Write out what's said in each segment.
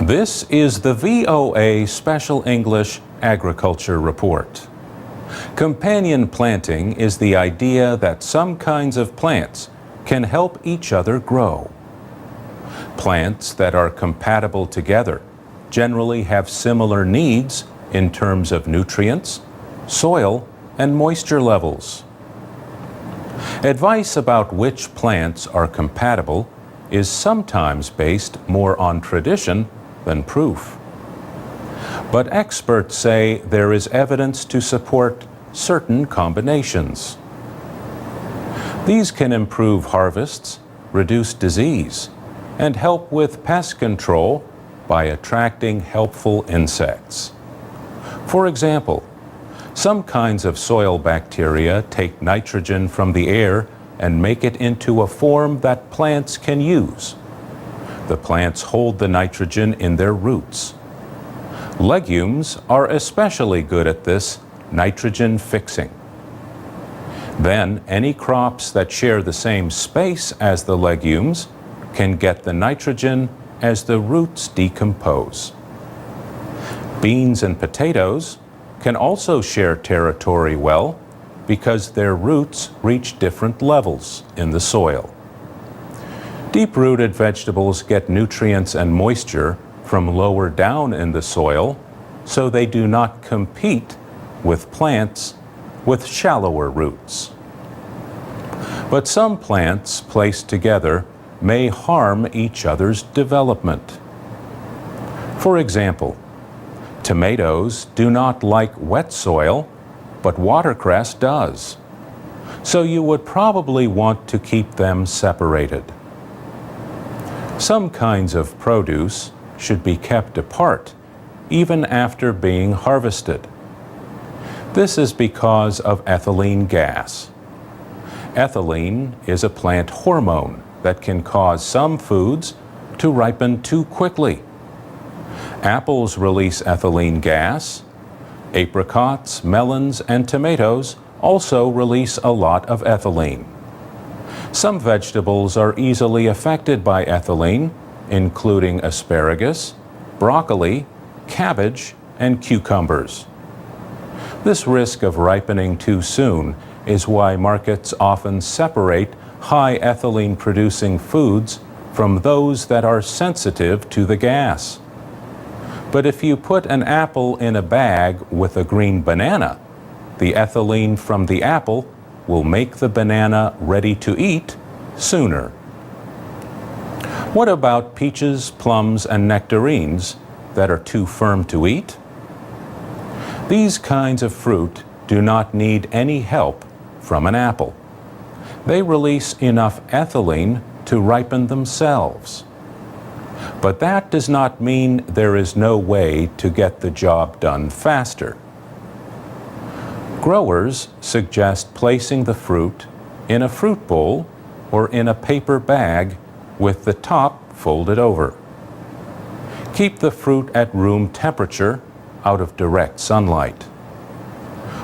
This is the VOA Special English Agriculture Report. Companion planting is the idea that some kinds of plants can help each other grow. Plants that are compatible together generally have similar needs in terms of nutrients, soil, and moisture levels. Advice about which plants are compatible is sometimes based more on tradition than proof. But experts say there is evidence to support certain combinations. These can improve harvests, reduce disease, and help with pest control by attracting helpful insects. For example, some kinds of soil bacteria take nitrogen from the air and make it into a form that plants can use. The plants hold the nitrogen in their roots. Legumes are especially good at this nitrogen fixing. Then any crops that share the same space as the legumes can get the nitrogen as the roots decompose. Beans and potatoes can also share territory well because their roots reach different levels in the soil. Deep-rooted vegetables get nutrients and moisture from lower down in the soil, so they do not compete with plants with shallower roots. But some plants placed together may harm each other's development. For example, tomatoes do not like wet soil, but watercress does. So you would probably want to keep them separated. Some kinds of produce should be kept apart even after being harvested. This is because of ethylene gas. Ethylene is a plant hormone that can cause some foods to ripen too quickly. Apples release ethylene gas. Apricots, melons, and tomatoes also release a lot of ethylene. Some vegetables are easily affected by ethylene, including asparagus, broccoli, cabbage, and cucumbers. This risk of ripening too soon is why markets often separate high ethylene producing foods from those that are sensitive to the gas. But if you put an apple in a bag with a green banana, the ethylene from the apple will make the banana ready to eat sooner. What about peaches, plums, and nectarines that are too firm to eat? These kinds of fruit do not need any help from an apple. They release enough ethylene to ripen themselves. But that does not mean there is no way to get the job done faster. Growers suggest placing the fruit in a fruit bowl or in a paper bag with the top folded over. Keep the fruit at room temperature out of direct sunlight.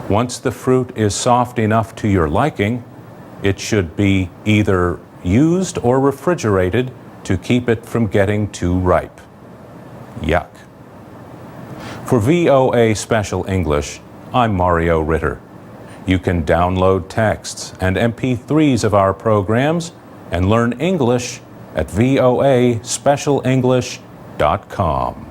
Once the fruit is soft enough to your liking, it should be either used or refrigerated to keep it from getting too ripe. Yuck. For VOA Special English, I'm Mario Ritter. You can download texts and MP3s of our programs and learn English at voaspecialenglish.com.